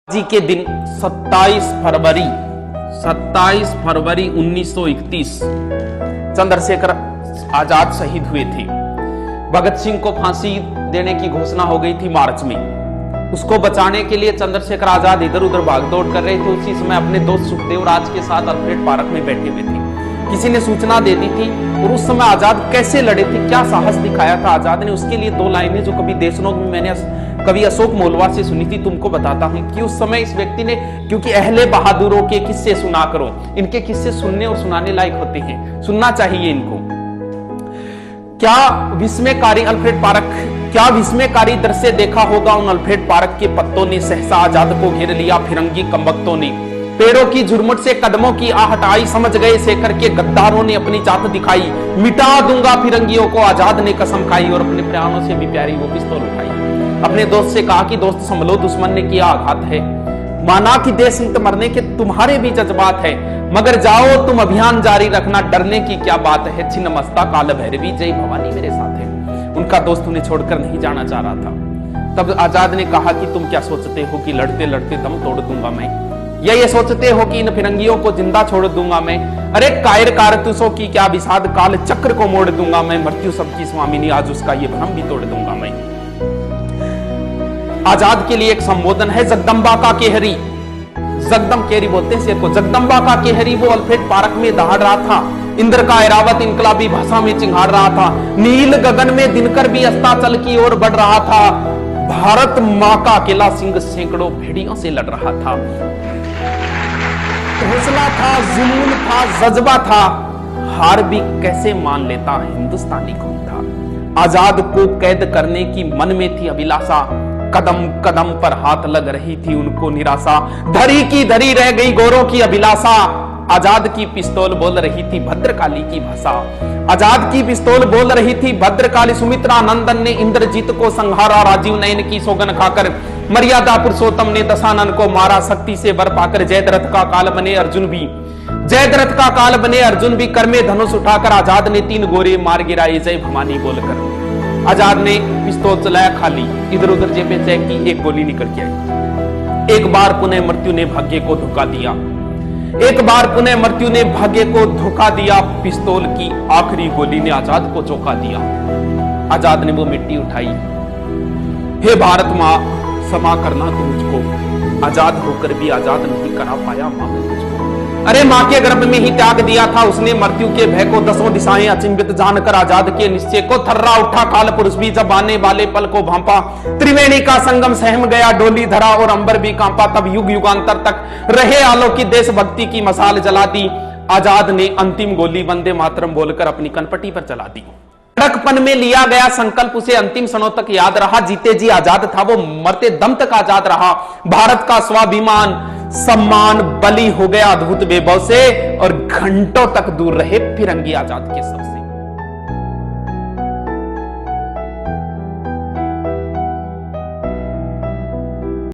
जी के दिन 27 फरवरी 1931 चंद्रशेखर आजाद शहीद हुए थे। भगत सिंह को फांसी देने की घोषणा हो गई थी मार्च में। उसको बचाने के लिए चंद्रशेखर आजाद इधर उधर भागदौड़ कर रहे थे। उसी समय अपने दोस्त सुखदेव राज के साथ अल्फ्रेड पार्क में बैठे हुए थे। किसी ने सूचना दे दी थी और उस समय आजाद कैसे लड़े थे, क्या साहस दिखाया था आजाद ने, उसके लिए दो लाइनें जो कभी देशनोक में मैंने कवि अशोक मोलवा से सुनी थी, तुमको बताता हूं कि उस समय इस व्यक्ति ने, क्योंकि अहले बहादुरों के किस्से सुना करो, इनके किस्से सुनने और सुनाने लायक होते हैं, सुनना चाहिए इनको। क्या विस्मयकारी अल्फ्रेड पार्क, क्या विस्मयकारी दृश्य देखा होगा उन अल्फ्रेड पार्क के पत्तों ने। सहसा आजाद को घेर लिया फिरंगी कमबख्तों ने। पेड़ों की झुरमुट से कदमों की आहट आई, समझ गए शेखर के गद्दारों ने अपनी जात दिखाई। मिटा दूंगा फिरंगियों को आजाद ने कसम खाई और अपने प्राणों से भी प्यारी वो पिस्तौल उठाई। अपने दोस्त से कहा कि दोस्त संभलो, दुश्मन ने किया आघात है। माना कि देश हित मरने के तुम्हारे भी जज्बात है, मगर जाओ तुम अभियान जारी रखना, डरने की क्या बात है। छिन्न मस्ता काल भैरवी जय भवानी मेरे साथ है। उनका दोस्त उन्हें छोड़कर नहीं जाना चाह रहा था। तब आजाद ने कहा कि तुम क्या सोचते हो कि लड़ते लड़ते दम तोड़ दूंगा मैं, या ये सोचते हो कि इन फिरंगियों को जिंदा छोड़ दूंगा मैं। अरे कायर कारतूसों की क्या विषाद काल चक्र को मोड़ दूंगा मैं। मृत्यु सबकी स्वामिनी आज उसका ये भ्रम भी तोड़ दूंगा मैं। आजाद के लिए एक संबोधन है, जगदम्बा का केहरी, जगदम केहरी बोलते हैं शेर को, जगदम्बा का केहरी वो अल्फ्रेड पार्क में दहाड़ रहा था। इंद्र का ऐरावत इनकलाबी भाषा में चिंगार रहा था। नील गगन में दिनकर भी अस्ताचल की ओर बढ़ रहा था। भारत मां का अकेला सिंह सैकड़ों भेड़ियों से लड़ रहा था। हौसला था, जुनून था, जज्बा था, हार भी कैसे मान लेता हिंदुस्तानी कौन था। आजाद को कैद करने की मन में थी अभिलाषा, कदम कदम पर हाथ लग रही थी उनको निराशा। धरी की धरी रह गई गौरों की अभिलाषा। आजाद की पिस्तौल बोल रही थी भद्रकाली की भाषा। आजाद की पिस्तौल बोल रही थी भद्रकाली। सुमित्रा नंदन ने इंद्रजीत को संहारा, राजीव नयन की सौगन खाकर। मर्यादा पुरुषोत्तम ने दशानन को मारा, शक्ति से वर पाकर। जयद्रथ का काल बने अर्जुन भी, जयद्रथ का काल बने अर्जुन भी। कर में धनुष उठाकर आजाद ने 3 गोरे मार गिराए जय भवानी बोलकर। आजाद ने पिस्तौल चलाया खाली, इधर उधर जेबें चेक की, एक गोली निकल के आई। एक बार पुनः मृत्यु ने भाग्य को धोखा दिया, एक बार पुनः मृत्यु ने भाग्य को धोखा दिया। पिस्तौल की आखिरी गोली ने आजाद को चौंका दिया। आजाद ने वो मिट्टी उठाई, हे भारत मां क्षमा करना तू मुझको। आजाद होकर भी आजाद नहीं करा पाया मां ने मुझको। अरे मां के गर्भ में ही त्याग दिया था उसने मृत्यु के भय को। 10 दिशाएं अचिंभित जानकर आजाद के निश्चय को। थर्रा उठा काल पुरुष भी जब आने वाले पल को भांपा। त्रिवेणी का संगम सहम गया, डोली धरा और अंबर भी कांपा। तब युग युगांतर तक रहे आलोकित देशभक्ति की मसाल जला दी। आजाद ने अंतिम गोली वंदे मातरम बोलकर अपनी कनपटी पर चला दी। लड़कपन में लिया गया संकल्प उसे अंतिम क्षणों तक याद रहा। जीते जी आजाद था वो, मरते दम तक आजाद रहा। भारत का स्वाभिमान सम्मान बलि हो गया अद्भुत वैभव से, और घंटों तक दूर रहे फिरंगी आजाद के सबसे।